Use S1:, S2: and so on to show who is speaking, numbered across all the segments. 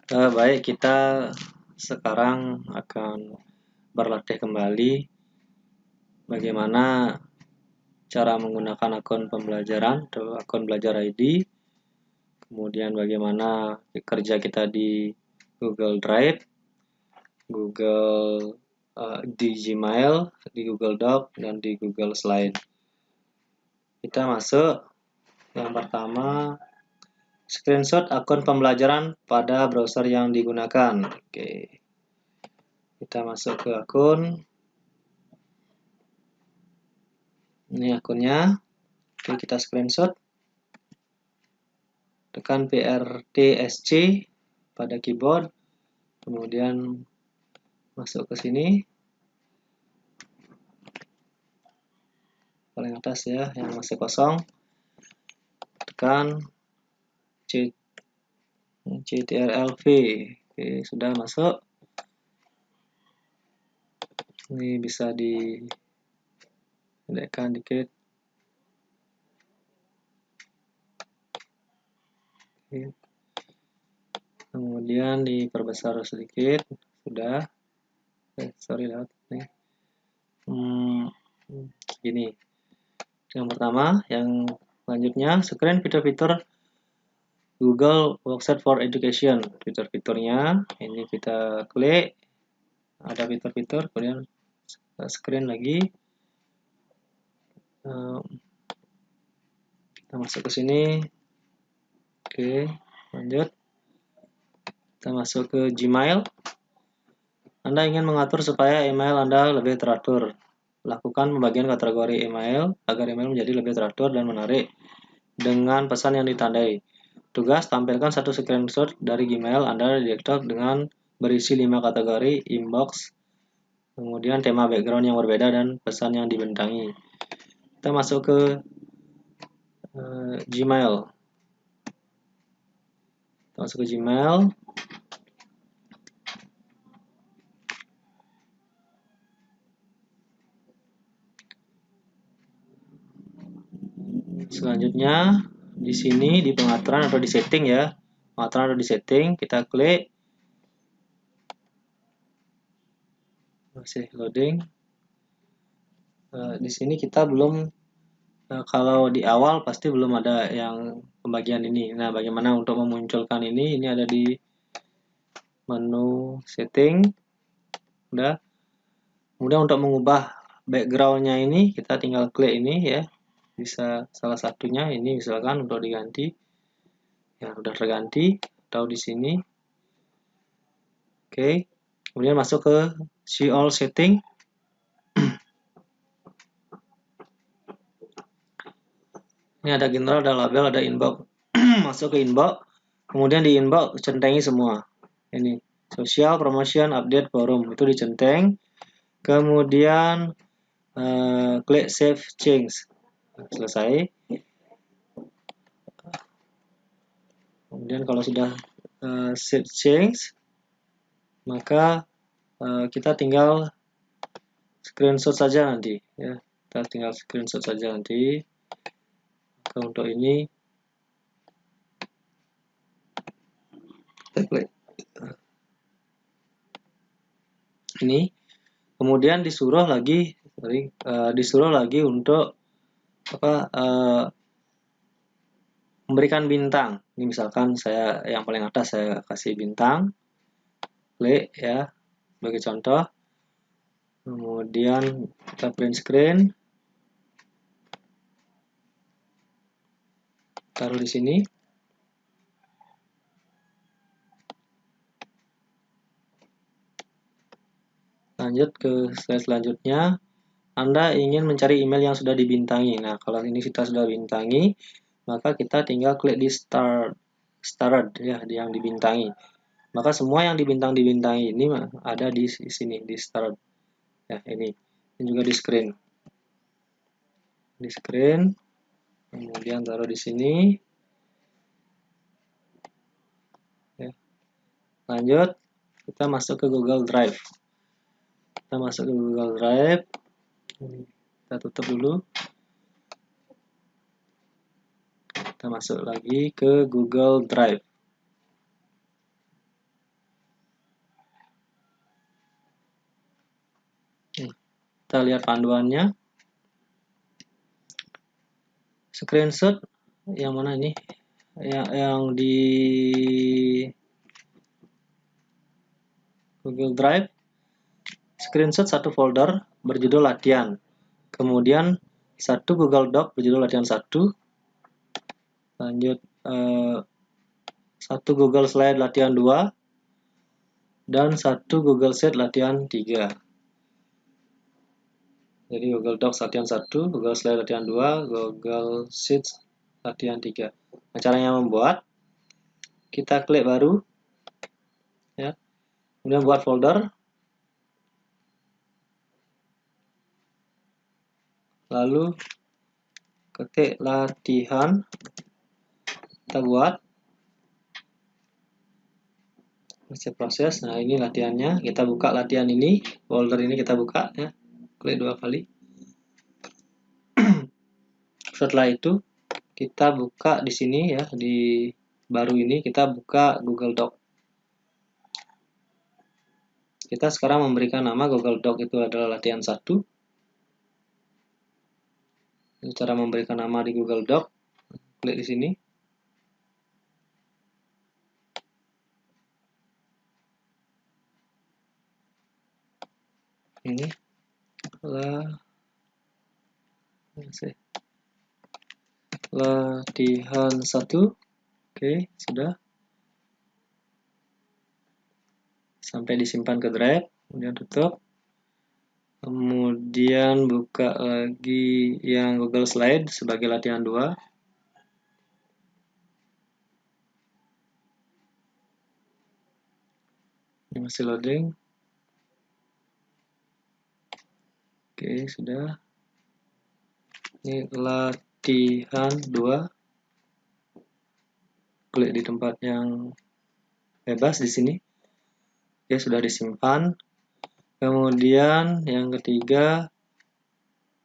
S1: Baik, kita sekarang akan berlatih kembali bagaimana cara menggunakan akun pembelajaran atau akun belajar ID, kemudian bagaimana kerja kita di Google Drive, Google di Gmail, di Google Doc, dan di Google Slide. Kita masuk yang pertama, screenshot akun pembelajaran pada browser yang digunakan. Oke, kita masuk ke akun. Ini akunnya. Oke, kita screenshot. Tekan PRTSC pada keyboard. Kemudian masuk ke sini. Paling atas ya, yang masih kosong. Tekan CTRL-V. Oke, sudah masuk. Ini bisa dipendekkan dikit. Oke. Kemudian diperbesar sedikit. Sudah. Sorry lewat nih. Gini. Yang pertama, yang selanjutnya, screen fitur-fitur Google Workspace for Education. Fitur-fiturnya ini kita klik, ada fitur-fitur, kemudian screen lagi. Kita masuk ke sini. Oke, lanjut. Kita masuk ke Gmail. Anda ingin mengatur supaya email Anda lebih teratur. Lakukan pembagian kategori email agar email menjadi lebih teratur dan menarik dengan pesan yang ditandai. Tugas, tampilkan satu screenshot dari Gmail Anda di desktop dengan berisi 5 kategori, inbox, kemudian tema background yang berbeda, dan pesan yang dibentangi. Kita masuk ke Gmail. Kita masuk ke Gmail. Selanjutnya di sini di pengaturan atau di setting ya, pengaturan atau di setting kita klik. Masih loading. Di sini kita belum, kalau di awal pasti belum ada yang pembagian ini. Nah, bagaimana untuk memunculkan ini? Ini ada di menu setting. Udah. Kemudian untuk mengubah backgroundnya ini kita tinggal klik ini ya. Bisa salah satunya ini misalkan untuk diganti. Ya, udah terganti atau di sini. Oke. Kemudian masuk ke see all setting. Ini ada general, ada label, ada inbox. Masuk ke inbox. Kemudian di inbox centengi semua. Ini sosial, promotion, update, forum itu dicenteng. Kemudian klik save change. Selesai. Kemudian kalau sudah save change, maka kita tinggal screenshot saja nanti ya. Kita tinggal screenshot saja nanti. Untuk ini kita klik ini. Kemudian disuruh lagi untuk memberikan bintang. Ini misalkan saya yang paling atas saya kasih bintang, klik ya sebagai contoh. Kemudian kita print screen, taruh di sini. Lanjut ke slide selanjutnya. Anda ingin mencari email yang sudah dibintangi. Nah, kalau ini kita sudah bintangi, maka kita tinggal klik di starred ya, yang dibintangi. Maka semua yang dibintangi ini ada di sini di starred. Ya, ini juga di screen. Di screen. Kemudian taruh di sini. Ya. Lanjut, kita masuk ke Google Drive. Kita masuk ke Google Drive. Kita tutup dulu. Kita masuk lagi ke Google Drive. Kita lihat panduannya. Screenshot yang mana ini? Yang di Google Drive. Screenshot satu folder berjudul latihan. Kemudian satu Google Doc berjudul latihan 1. Lanjut satu Google Slide latihan 2. Dan satu Google Sheet latihan 3. Jadi Google Docs latihan 1, Google Slide latihan 2, Google Sheets latihan 3. Nah, caranya membuat, kita klik baru, ya. Kemudian buat folder, lalu ketik latihan, kita buat, masih proses. Nah, ini latihannya, kita buka latihan ini, folder ini kita buka, ya. Klik 2 kali. Setelah itu kita buka di sini, ya, di baru ini kita buka Google Doc. Kita sekarang memberikan nama Google Doc itu adalah latihan 1. Ini cara memberikan nama di Google Doc. Klik di sini. Ini latihan 1. Oke, sudah. Sampai disimpan ke drive, kemudian tutup. Kemudian buka lagi yang Google Slide sebagai latihan 2. Ini masih loading. Oke, sudah. Ini latihan 2. Klik di tempat yang bebas di sini. Oke, sudah disimpan. Kemudian yang ketiga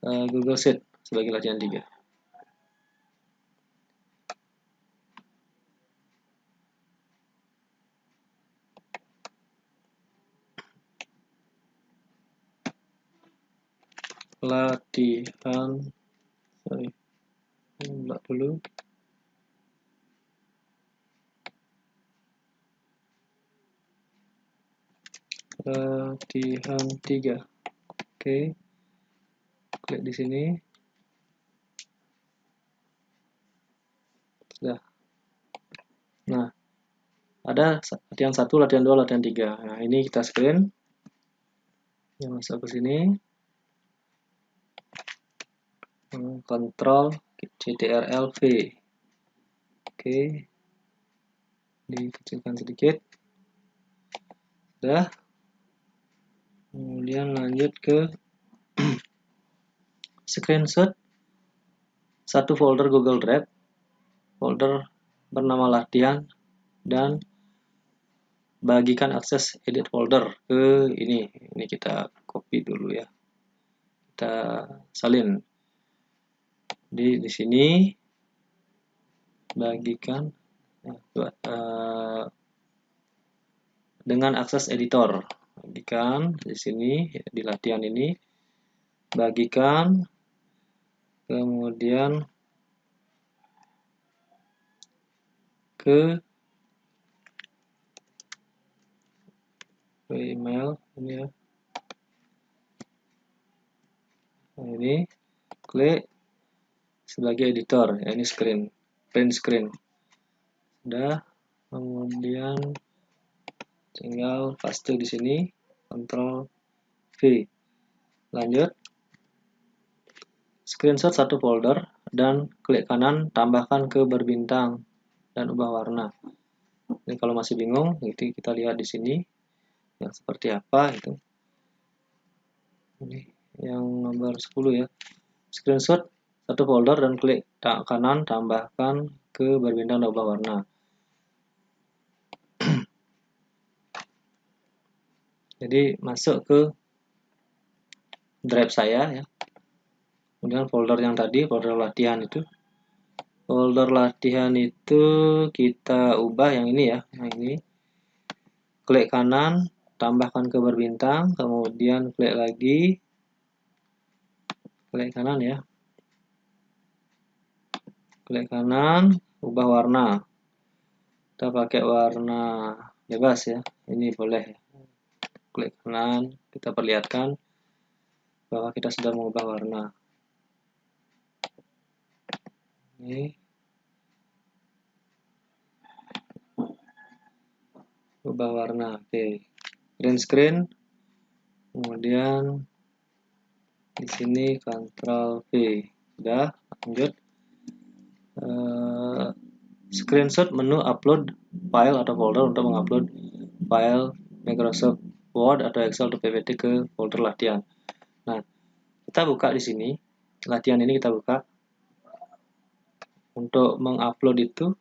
S1: Google Sheet sebagai latihan 3. Latihan, dulu. Latihan 3. Oke. Klik di sini. Sudah. Nah, ada latihan 1, latihan 2, latihan 3. Nah, ini kita screen. Yang masuk ke sini. Kontrol CTRL V. Oke. Dikecilkan sedikit. Sudah. Kemudian lanjut ke screenshot satu folder Google Drive, folder bernama latihan, dan bagikan akses edit folder ke ini. Ini kita copy dulu, ya. Kita salin di sini, bagikan dengan akses editor. Bagikan di sini, di latihan ini, bagikan, kemudian ke email ini, ya. Nah, ini klik sebagai editor, ya, ini print screen. Sudah, kemudian tinggal paste di sini, Ctrl V. Lanjut, screenshot satu folder dan klik kanan tambahkan ke berbintang dan ubah warna. Ini kalau masih bingung, itu kita lihat di sini yang seperti apa itu. Ini yang nomor 10, ya. Screenshot satu folder dan klik kanan tambahkan ke berbintang dan ubah warna. Jadi masuk ke drive saya, ya. Kemudian folder yang tadi, folder latihan itu. Folder latihan itu kita ubah yang ini, ya. Yang ini. Klik kanan, tambahkan ke berbintang, kemudian klik lagi, Klik kanan ya. Klik kanan, ubah warna. Kita pakai warna bebas ya. Ini boleh. Klik kanan, kita perlihatkan bahwa kita sudah mengubah warna. Ini ubah warna. Oke. Green screen. Kemudian di sini Ctrl V. Sudah, lanjut. Screenshot menu upload file atau folder untuk mengupload file Microsoft Word atau Excel atau PPT ke folder latihan. Nah, kita buka di sini. Latihan ini kita buka. Untuk mengupload itu,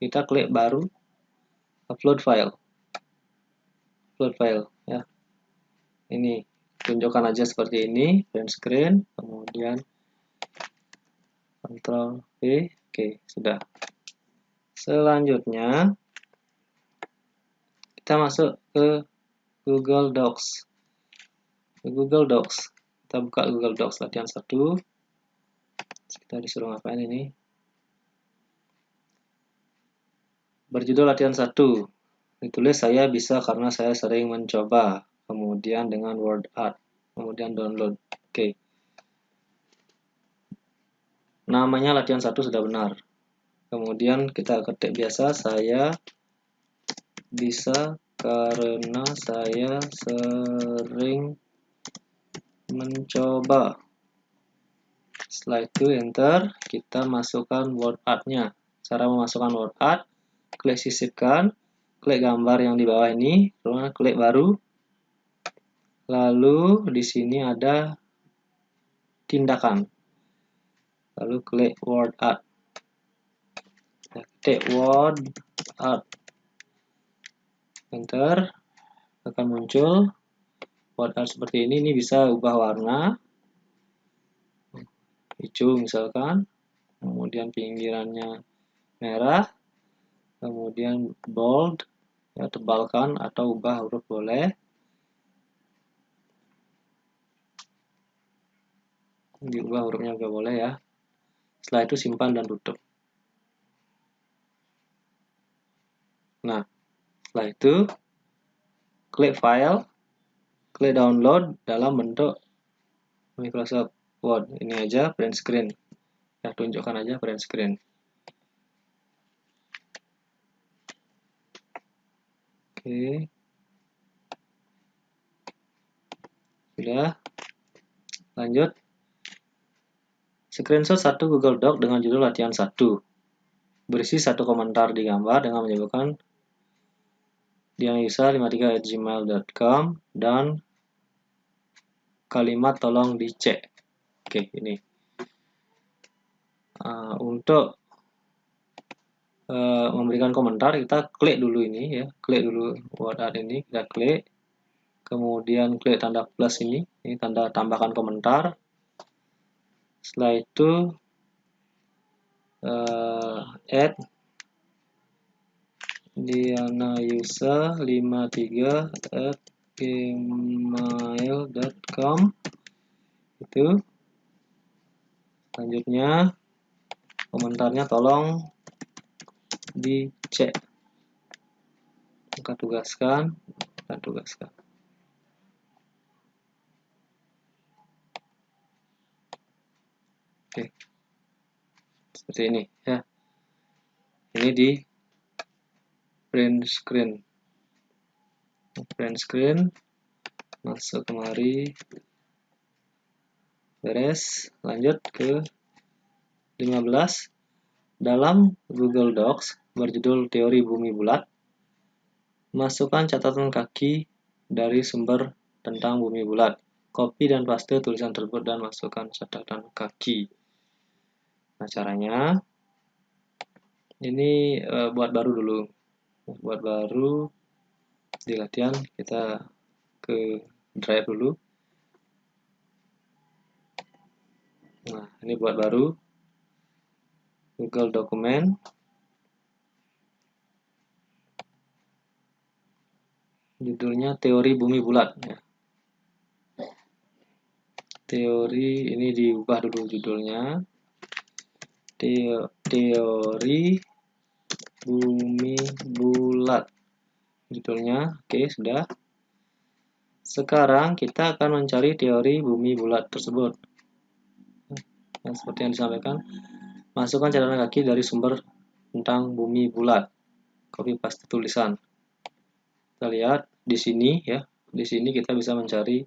S1: kita klik baru, upload file. Upload file ya. Ini tunjukkan aja seperti ini, print screen, kemudian Ctrl V. Oke, sudah. Selanjutnya kita masuk ke Google Docs. Google Docs. Kita buka Google Docs latihan 1. Kita disuruh ngapain ini? Berjudul latihan 1. Ditulis saya bisa karena saya sering mencoba. Kemudian dengan word art. Kemudian download. Oke. Namanya latihan 1 sudah benar. Kemudian kita ketik biasa, saya bisa karena saya sering mencoba. Setelah itu enter, kita masukkan word art-nya. Cara memasukkan word art, klik sisipkan, klik gambar yang di bawah ini, lalu klik baru. Lalu di sini ada tindakan. Lalu klik word art. Ketik word art. Enter, akan muncul word art seperti ini. Ini bisa ubah warna. Hijau misalkan, kemudian pinggirannya merah, kemudian bold, ya, tebalkan atau ubah huruf boleh. Diubah hurufnya juga boleh ya. Setelah itu simpan dan tutup. Nah, setelah itu klik file, klik download dalam bentuk Microsoft Word. Ini aja print screen. Ya, tunjukkan aja print screen. Oke. Sudah. Lanjut. Screenshot satu Google Doc dengan judul latihan 1. Berisi satu komentar di gambar dengan menyebutkan dianayusa53@gmail.com dan kalimat tolong dicek. Oke, ini. Untuk memberikan komentar, kita klik dulu ini ya. Klik dulu word art ini, kita klik. Kemudian klik tanda plus ini tanda tambahkan komentar. Setelah itu add dianayusa53@gmail.com itu. Selanjutnya komentarnya tolong dicek. Kita tugaskan. Oke. Seperti ini ya. Ini di print screen. Masuk kemari. Beres. Lanjut ke 15. Dalam Google Docs berjudul teori bumi bulat, masukkan catatan kaki dari sumber tentang bumi bulat. Copy dan paste tulisan tersebut dan masukkan catatan kaki. Nah, caranya ini buat baru dulu. Buat baru di latihan, kita ke drive dulu. Nah, ini buat baru Google dokumen. Judulnya teori bumi bulat ya. teori ini diubah dulu judulnya. Teori bumi bulat. Judulnya, oke, sudah. Sekarang kita akan mencari teori bumi bulat tersebut. Nah, seperti yang disampaikan, masukkan catatan kaki dari sumber tentang bumi bulat. Copy paste tulisan. Kita lihat di sini ya. Di sini kita bisa mencari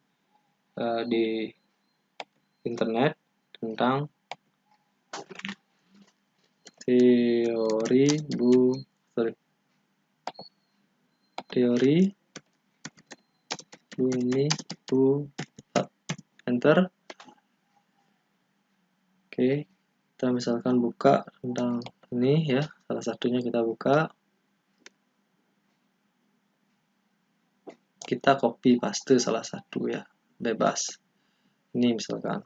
S1: di internet tentang teori bumi bulat. Enter. Oke, kita misalkan buka tentang ini ya. Salah satunya kita buka. Kita copy paste salah satu ya, bebas. Ini misalkan.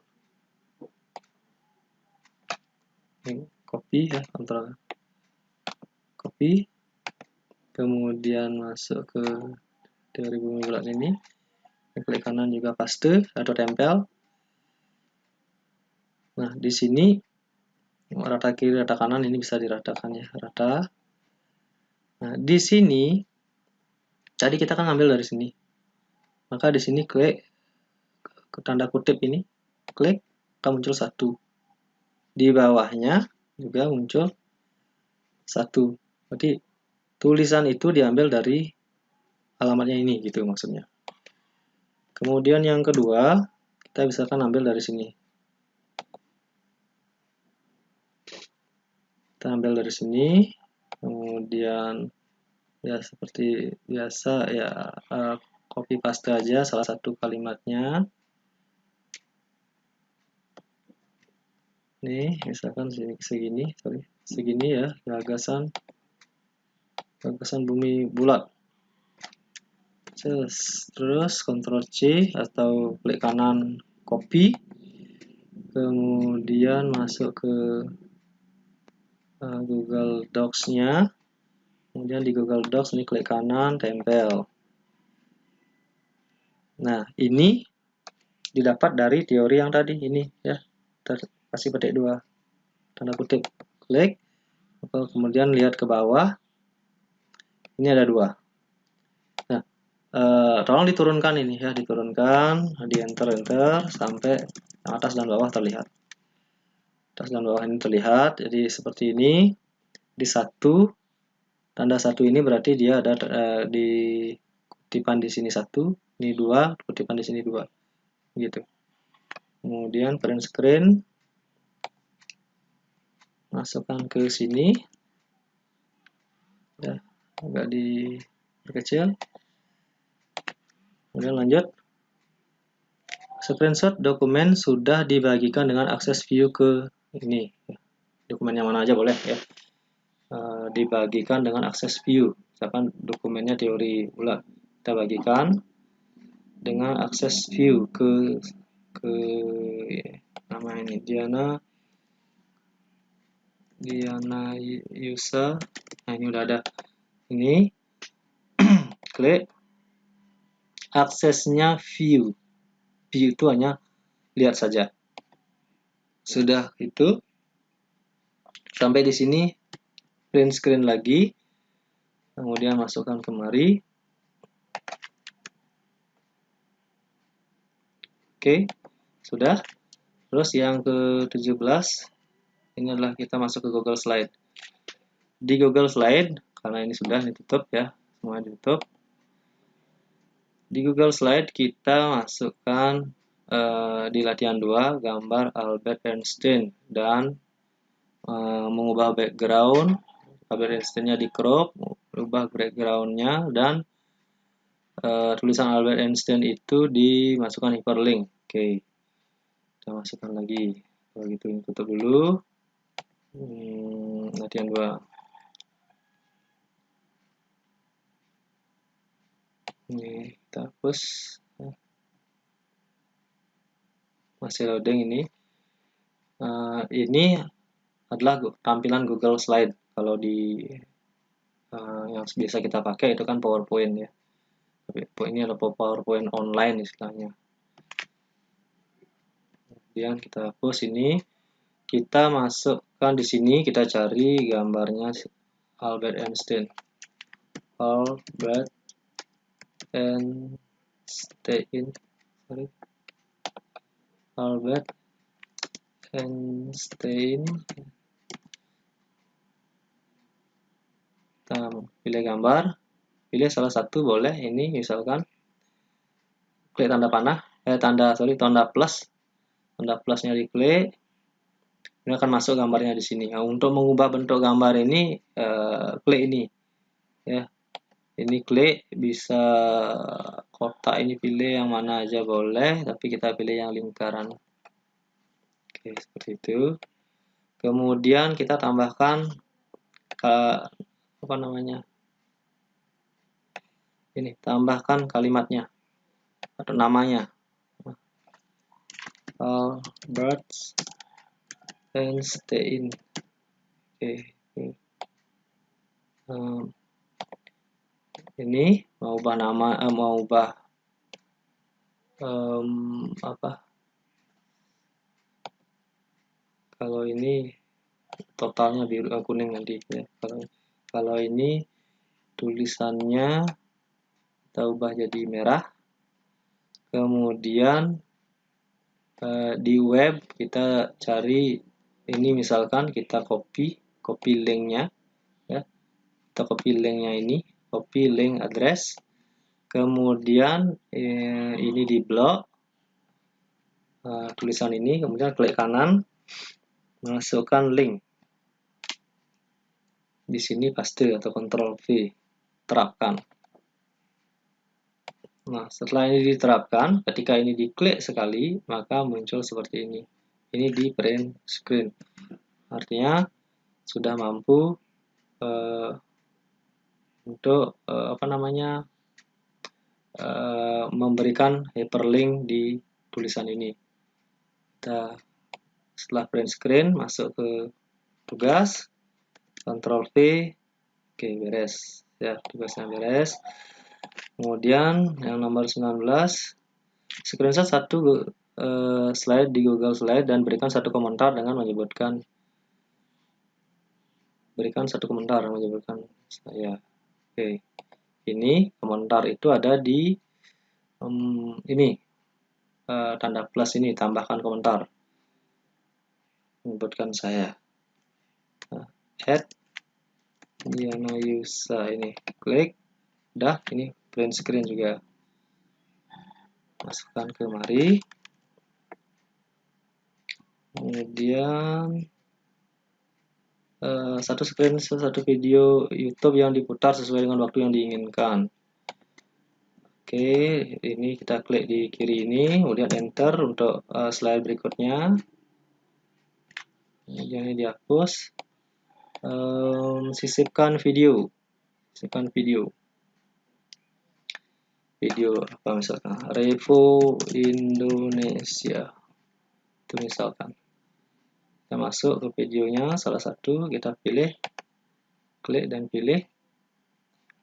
S1: Ini copy ya, kontrol copy. Kemudian masuk ke teori bumi bulat ini. Klik kanan juga paste atau tempel. Nah, di sini rata kiri, rata kanan ini bisa diratakan ya, rata. Nah, di sini tadi kita kan ngambil dari sini. Maka di sini klik ke tanda kutip ini, klik, akan muncul 1. Di bawahnya juga muncul 1. Berarti tulisan itu diambil dari alamatnya ini gitu maksudnya. Kemudian yang kedua, kita bisa kan ambil dari sini. Kita ambil dari sini, kemudian ya seperti biasa ya, copy paste aja salah satu kalimatnya. Nih, misalkan segini ya, gagasan bumi bulat. Terus Ctrl C atau klik kanan copy, kemudian masuk ke Google Docs-nya, kemudian di Google Docs ini klik kanan tempel. Nah, ini didapat dari teori yang tadi ini ya, kasih petik 2 tanda kutip, klik, kemudian lihat ke bawah, ini ada 2. Nah, tolong diturunkan ini ya, diturunkan, di enter sampai atas dan bawah terlihat. Atas dan bawah ini terlihat, jadi seperti ini. Di 1, tanda 1 ini berarti dia ada di kutipan di sini 1, ini 2, kutipan di sini 2, gitu. Kemudian print screen, masukkan ke sini, ya, agak diperkecil. Kemudian lanjut. Screenshot dokumen sudah dibagikan dengan akses view ke ini. Dokumen yang mana aja boleh ya. Dibagikan dengan akses view. Misalkan dokumennya teori bulat, kita bagikan dengan akses view ke nama ini Diana user. Nah, ini udah ada. Ini klik aksesnya view. View itu hanya lihat saja. Sudah itu, sampai di sini print screen lagi, kemudian masukkan kemari. Oke, sudah. Terus yang ke-17, ini adalah kita masuk ke Google Slide. Di Google Slide, karena ini sudah ditutup ya, semua ditutup. Di Google Slide kita masukkan di latihan 2 gambar Albert Einstein dan mengubah background. Albert Einstein-nya di crop, ubah background-nya, dan tulisan Albert Einstein itu dimasukkan hyperlink. Oke, kita masukkan lagi. Kalau gitu ini tutup dulu. Latihan 2. Ini kita hapus. Masih loading ini. Ini adalah tampilan Google Slide. Kalau di yang biasa kita pakai itu kan PowerPoint ya. Tapi ini adalah PowerPoint online istilahnya. Kemudian kita hapus ini, kita masukkan di sini, kita cari gambarnya Albert Einstein. Albert Einstein, Albert Einstein. Kita pilih gambar, pilih salah satu boleh. Ini misalkan klik tanda panah, tanda plus. Tanda plusnya diklik, ini akan masuk gambarnya di sini. Nah, untuk mengubah bentuk gambar ini, klik ini, ya. Ini klik, bisa kotak ini pilih yang mana aja boleh, tapi kita pilih yang lingkaran. Oke, seperti itu. Kemudian kita tambahkan apa namanya? Ini, tambahkan kalimatnya atau namanya. Albert Einstein. Oke. Ini mau ubah nama, mau ubah apa? Kalau ini totalnya biru, kuning nanti ya. Kalau ini tulisannya kita ubah jadi merah. Kemudian di web kita cari ini, misalkan kita copy linknya, ya. Kita copy linknya ini, copy link address. Kemudian ini di blok tulisan ini, kemudian klik kanan, masukkan link. Di sini paste atau Ctrl V, terapkan. Nah, setelah ini diterapkan, ketika ini diklik sekali, maka muncul seperti ini. Ini di print screen. Artinya sudah mampu untuk apa namanya, memberikan hyperlink di tulisan ini. Kita setelah print screen, masuk ke tugas, Ctrl V, oke, beres. Ya, tugasnya beres. Kemudian yang nomor 19, screenshot satu slide di Google Slide dan berikan satu komentar dengan menyebutkan saya. Oke, ini komentar itu ada di ini tanda plus ini, tambahkan komentar, menyebutkan saya. Add Diana Yusa, ini klik, udah. Ini print screen juga, masukkan kemari. Kemudian satu video YouTube yang diputar sesuai dengan waktu yang diinginkan. Oke, ini kita klik di kiri ini, kemudian enter untuk slide berikutnya. Kemudian ini dihapus. Sisipkan video. Video apa misalkan? Revo Indonesia. Itu misalkan. Kita masuk ke videonya, salah satu kita pilih, klik dan pilih.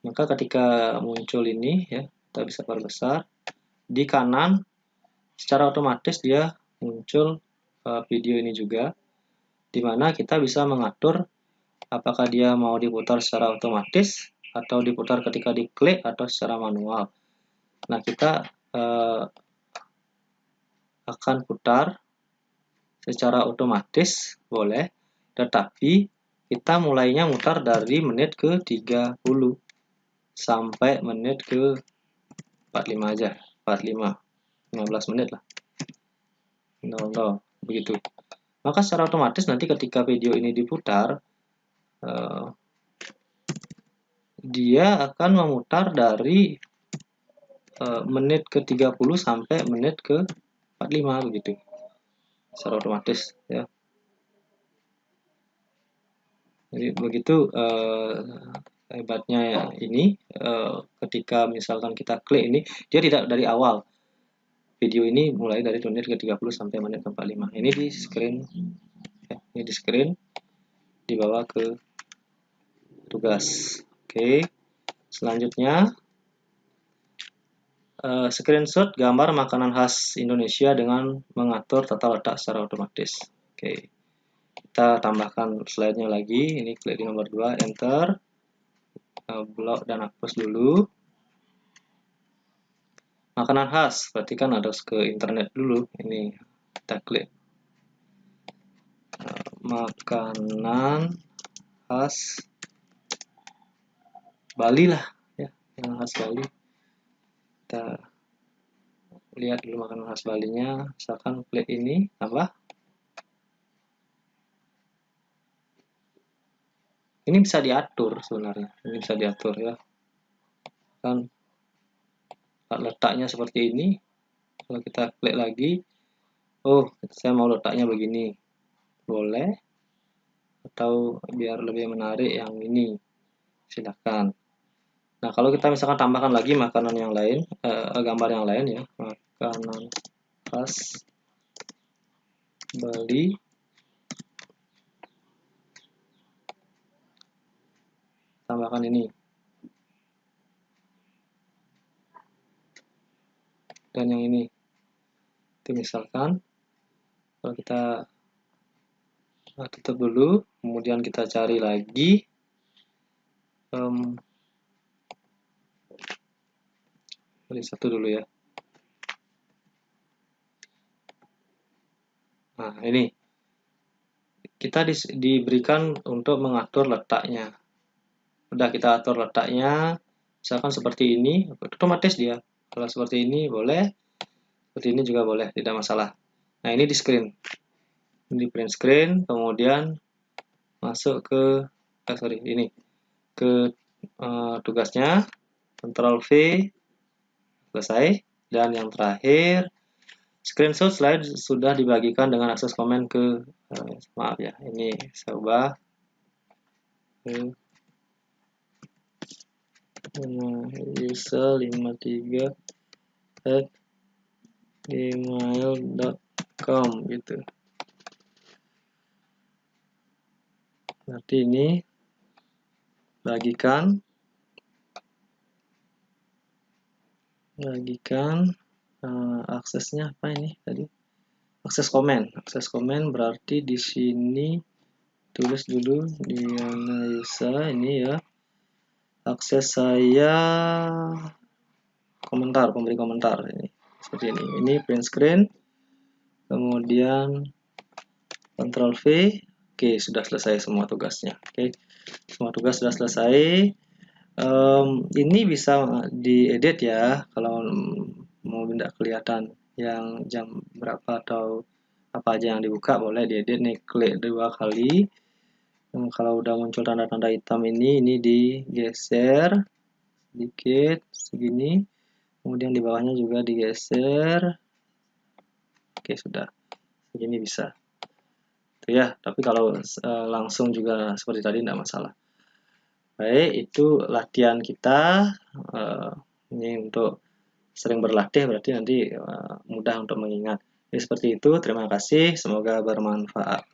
S1: Maka ketika muncul ini, ya, kita bisa perbesar. Di kanan secara otomatis dia muncul video ini juga, di mana kita bisa mengatur apakah dia mau diputar secara otomatis atau diputar ketika diklik atau secara manual. Nah, kita akan putar secara otomatis boleh, tetapi kita mulainya mutar dari menit ke 30 sampai menit ke 45 aja, 15 menit lah. 00, begitu. Maka secara otomatis nanti ketika video ini diputar, dia akan memutar dari menit ke 30 sampai menit ke 45, begitu. Secara otomatis, ya. Jadi begitu hebatnya ya ini, ketika misalkan kita klik ini, dia tidak dari awal. Video ini mulai dari menit ke 30 sampai menit ke 45. Ini di screen, ya, ini di screen, dibawa ke tugas. Oke, selanjutnya screenshot gambar makanan khas Indonesia dengan mengatur tata letak secara otomatis. Oke, kita tambahkan slide-nya lagi. Ini klik di nomor 2, enter, blok dan hapus dulu. Makanan khas, berarti kan harus ke internet dulu. Ini kita klik makanan khas Bali lah, ya, yang khas Bali. Kita lihat dulu makanan khas Balinya. Misalkan klik ini, tambah. Ini bisa diatur sebenarnya. Ini bisa diatur ya. Kan letaknya seperti ini. Kalau kita klik lagi, oh, saya mau letaknya begini. Boleh. Atau biar lebih menarik yang ini. Silakan. Nah, kalau kita misalkan tambahkan lagi makanan yang lain, gambar yang lain ya, makanan khas Bali, tambahkan ini, dan yang ini. Itu misalkan, kalau kita tutup dulu, kemudian kita cari lagi, pilih satu dulu ya. Nah, ini kita diberikan untuk mengatur letaknya. Udah kita atur letaknya, misalkan seperti ini, otomatis dia. Kalau seperti ini boleh, seperti ini juga boleh, tidak masalah. Nah, ini di screen. Ini di print screen, kemudian masuk ke, ini ke tugasnya, Ctrl V, selesai. Dan yang terakhir, screenshot slide sudah dibagikan dengan akses komen ke, maaf ya, ini saya ubah ke user53@gmail.com gitu. Berarti ini bagikan aksesnya apa ini tadi? Akses komen berarti di sini tulis dulu di user ini ya. Akses saya komentar, pemberi komentar ini seperti ini. Ini print screen, kemudian Ctrl V. Oke, sudah selesai semua tugasnya. Oke, semua tugas sudah selesai. Ini bisa diedit ya, kalau mau tidak kelihatan yang jam berapa atau apa aja yang dibuka boleh diedit nih, klik 2 kali. Kalau udah muncul tanda-tanda hitam ini digeser sedikit segini, kemudian di bawahnya juga digeser. Oke, sudah segini bisa itu ya, tapi kalau langsung juga seperti tadi tidak masalah. Baik, itu latihan kita. Ini untuk sering berlatih berarti nanti mudah untuk mengingat. Jadi seperti itu, terima kasih, semoga bermanfaat.